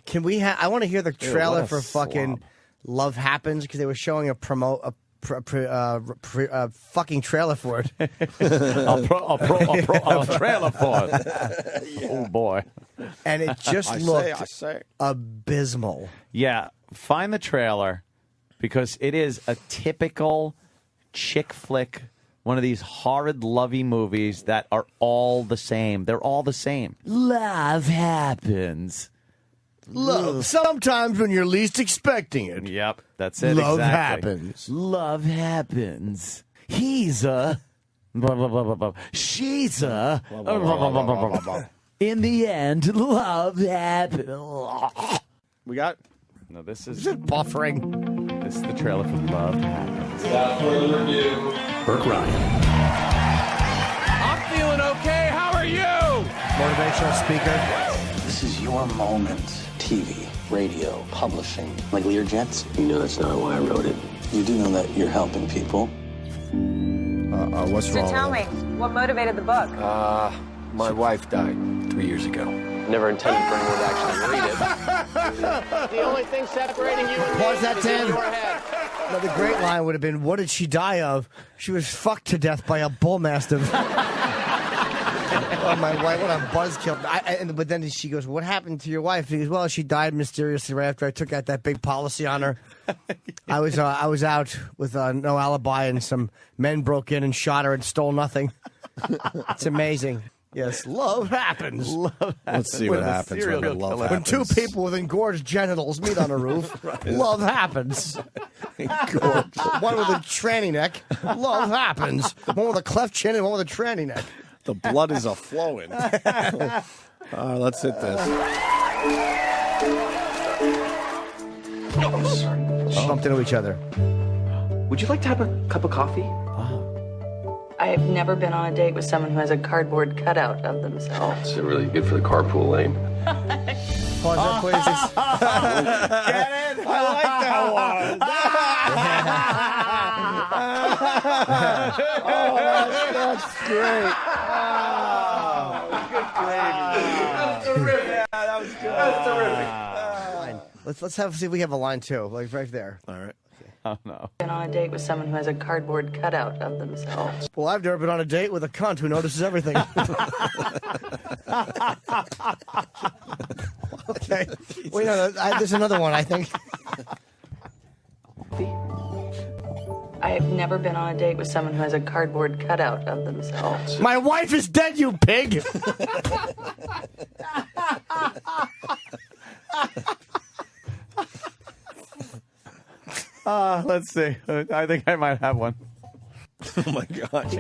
Can we have? I want to hear the trailer what a for fucking slob. Love Happens because they were showing a fucking trailer for it. a trailer for it. Yeah. Oh boy! And it just looked I say. abysmal. Yeah, find the trailer because it is a typical chick flick, one of these horrid lovey movies that are all the same. They're all the same. Love happens. Love sometimes when you're least expecting it. Yep, that's it. Love exactly. happens. Love happens. He's a. Blah, blah, blah, blah, blah. She's a. Blah, blah, blah, blah. In the end, love happens. We got. No, this is buffering. This is the trailer for Love Happens. Without further ado, Burke Ryan. I'm feeling okay. How are you? Motivational speaker. This is your moment. TV, radio, publishing. Like Learjets? You know that's not why I wrote it. You do know that you're helping people. What's So wrong tell with me, what motivated the book? My wife died 3 years ago. Never intended for anyone to actually read it. The only thing separating you and Pause me that, is Tim. in your head. No, the great line would have been, "What did she die of? She was fucked to death by a bull mastiff." Oh, my wife, what a buzzkill. But then she goes, "What happened to your wife?" He goes, "Well, she died mysteriously right after I took out that big policy on her. I was out with no alibi, and some men broke in and shot her and stole nothing." It's amazing. Yes, love happens. Love happens. Let's see what happens when love When happens. two people with engorged genitals meet on a roof, love happens. One with a tranny neck, love happens. One with a cleft chin and one with a tranny neck. The blood is a flowing. Let's hit this. Bumped into each other. Would you like to have a cup of coffee? I've never been on a date with someone who has a cardboard cutout of themselves. It's really good for the carpool lane. Pause that, please. Get it? I like that one. That's great. That's terrific. Yeah, that was good. That's terrific. Fine. Let's see if we have a line too, like right there. All right. Oh, no. Been on a date with someone who has a cardboard cutout of themselves. Well, I've never been on a date with a cunt who notices everything. Okay. Wait, no, there's another one, I think. I've never been on a date with someone who has a cardboard cutout of themselves. My wife is dead, you pig! Let's see. I think I might have one. Oh my gosh.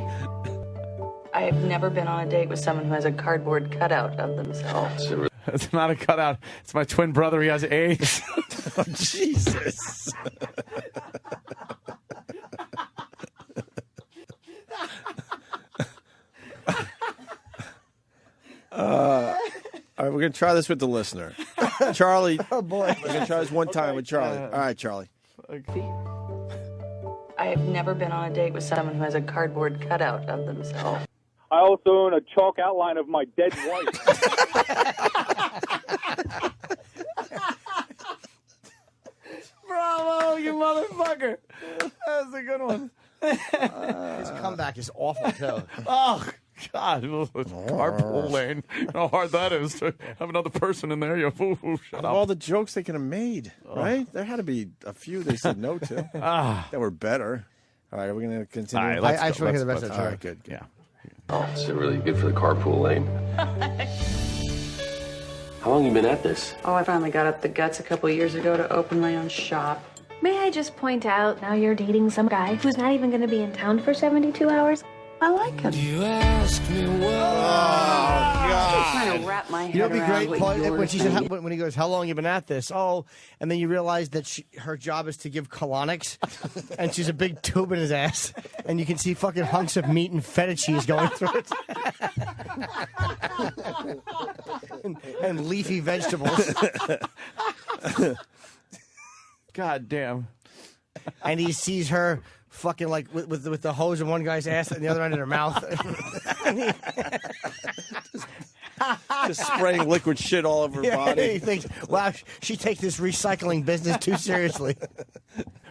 I have never been on a date with someone who has a cardboard cutout of themselves. It's not a cutout. It's my twin brother. He has AIDS. Oh, Jesus. All right, we're going to try this with the listener. Charlie. Oh, boy. We're going to try this one time with Charlie. All right, Charlie. I have never been on a date with someone who has a cardboard cutout of themselves. I also own a chalk outline of my dead wife. Bravo, you motherfucker. That's a good one. His comeback is awful, too. Oh, God. Carpool lane. How hard that is to have another person in there. Shut Of up. all the jokes they could have made, right? There had to be a few they said no to that were better. All right, we're going to continue. All right, let's I go. just want to hear the rest Let's- of the All track. right, good. Yeah. Oh, it's really good for the carpool lane. How long you been at this? Oh, I finally got up the guts a couple years ago to open my own shop. May I just point out, now you're dating some guy who's not even going to be in town for 72 hours? I like him. You asked me what. I'm trying to wrap my head You know, it'd be around great what Paul, you're when she said, thinking. when he goes, "How long you been at this?" Oh, and then you realize that her job is to give colonics, and she's a big tube in his ass, and you can see fucking hunks of meat and feta cheese going through it, and leafy vegetables, God damn. and he sees her fucking like with the hose in one guy's ass and the other end in her mouth. Just spraying liquid shit all over her body. He thinks, wow, she takes this recycling business too seriously.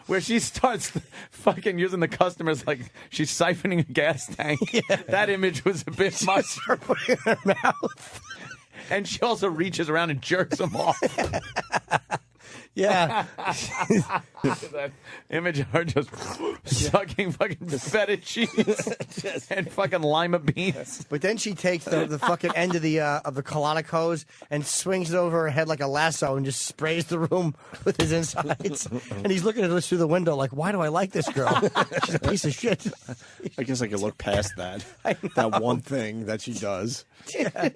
Where she starts fucking using the customers like she's siphoning a gas tank. That image was a bit much. Her putting it in her mouth. And she also reaches around and jerks them off. Yeah. That image of her just sucking fucking feta cheese and fucking lima beans. But then she takes the fucking end of the colonic hose and swings it over her head like a lasso and just sprays the room with his insides. And he's looking at us through the window like, why do I like this girl? She's a piece of shit. I guess I could look past that. That one thing that she does. Yeah.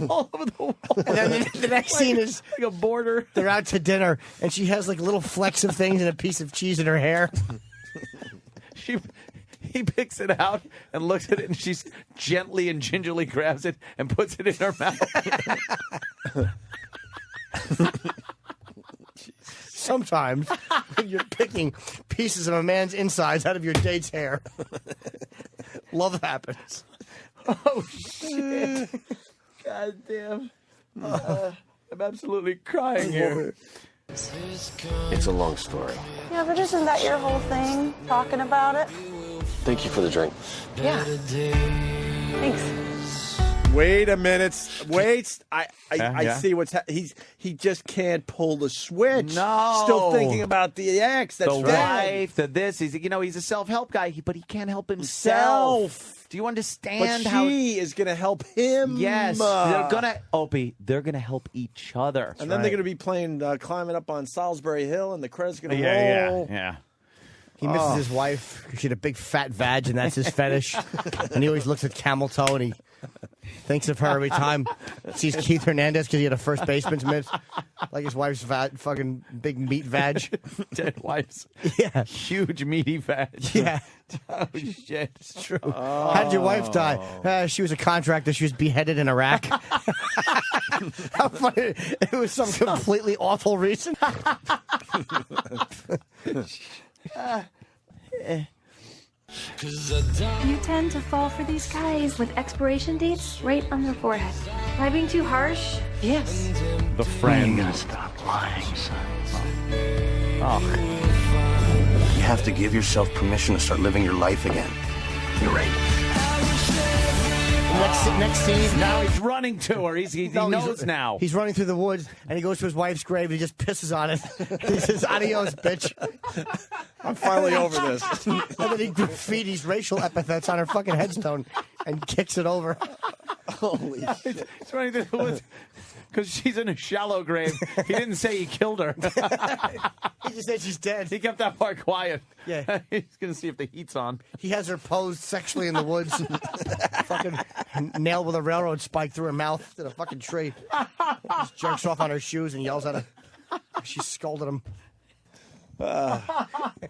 All over the wall. And then the next scene is like a border. They're out to dinner, and she has like little flecks of things and a piece of cheese in her hair. He picks it out and looks at it, and she gently and gingerly grabs it and puts it in her mouth. Sometimes when you're picking pieces of a man's insides out of your date's hair, love happens. Oh, shit. God damn. I'm absolutely crying here. It's a long story. Yeah, but isn't that your whole thing? Talking about it? Thank you for the drink. Yeah. Thanks. Wait a minute. Wait. I Yeah. see what's he just can't pull the switch. No. Still thinking about the ex. That's The right. wife, he's he's a self-help guy, but he can't help himself. Do you understand But how she is going to help him. Yes, they're gonna Opie. They're gonna help each other, And then they're going to be playing climbing up on Salisbury Hill, and the credits going to roll. yeah. He misses his wife. She had a big fat vag, and that's his fetish. And he always looks at Camel Toe, and he thinks of her every time. Sees Keith Hernandez because he had a first baseman's mitt, like his wife's fucking big meat vag. Dead wife's Yeah, huge meaty vag. yeah, Oh shit, it's true. How did your wife die? She was a contractor. She was beheaded in Iraq. How funny! It was some completely awful reason. You tend to fall for these guys with expiration dates right on their forehead. Am I being too harsh? Yes. the friend. Stop lying, son. Oh, You have to give yourself permission to start living your life again. You're right. Next scene. now he's running to her. He knows now. He's running through the woods, and he goes to his wife's grave, and he just pisses on it. He says, "Adios, bitch." I'm finally over this. And then he graffitis racial epithets on her fucking headstone and kicks it over. Holy shit. He's running through the woods because she's in a shallow grave. He didn't say he killed her. He just said she's dead. He kept that part quiet. Yeah. He's going to see if the heat's on. He has her posed sexually in the woods. Fucking nailed with a railroad spike through her mouth to the fucking tree. Just jerks off on her shoes and yells at her. She scolded him. All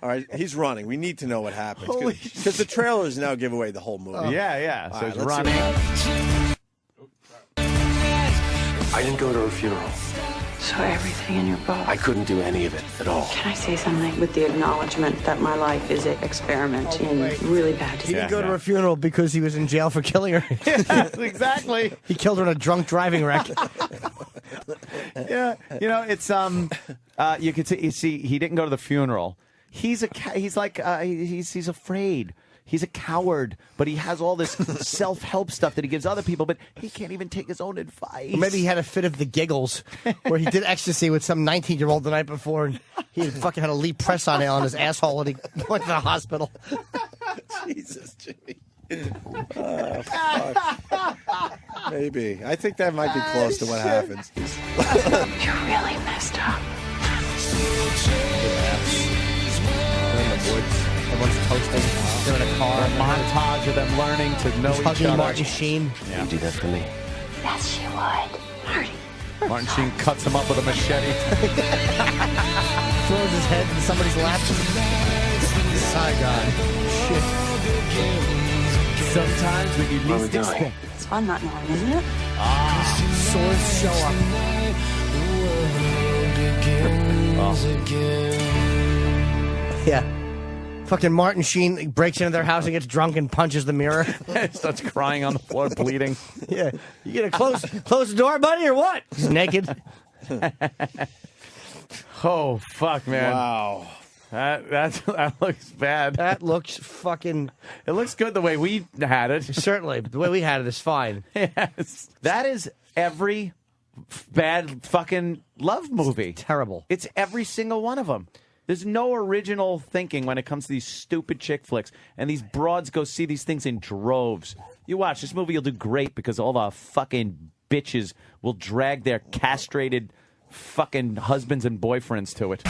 right, he's running. We need to know what happens because the trailers now give away the whole movie. Yeah. All So right, he's let's see running. what happens. I didn't go to her funeral. So everything in your book. I couldn't do any of it at all. Can I say something? With the acknowledgement that my life is an experiment in really bad He disease. didn't go to her funeral because he was in jail for killing her. Exactly. He killed her in a drunk driving wreck. Yeah, it's you could see he didn't go to the funeral. He's afraid. He's a coward, but he has all this self-help stuff that he gives other people, but he can't even take his own advice. Or maybe he had a fit of the giggles where he did ecstasy with some 19-year-old the night before, and he fucking had a Lee press-on nail on his asshole, and he went to the hospital. Jesus, Jimmy. Fuck. Maybe. I think that might be close to what happens. You're really messed up. They're in the woods. Everyone's toasting. They're in a car. montage of them learning to know He's each hugging other. Martin Sheen. You do that for me. Yes, she would. Marty. Martin Sheen cuts him up with a machete. Throws his head in somebody's lap. Saigon. Shit. Sometimes when you What are we least doing? expect. It's fun not knowing, isn't it? Swords show up. Yeah. Fucking Martin Sheen breaks into their house and gets drunk and punches the mirror. Starts crying on the floor, bleeding. Yeah. You gonna close the door, buddy, or what? He's naked. Oh, fuck, man. Wow. That looks bad. That looks fucking... It looks good the way we had it. Certainly. The way we had it is fine. Yes. That is every bad fucking love movie. Terrible. It's every single one of them. There's no original thinking when it comes to these stupid chick flicks. And these broads go see these things in droves. You watch, this movie will do great because all the fucking bitches will drag their castrated fucking husbands and boyfriends to it.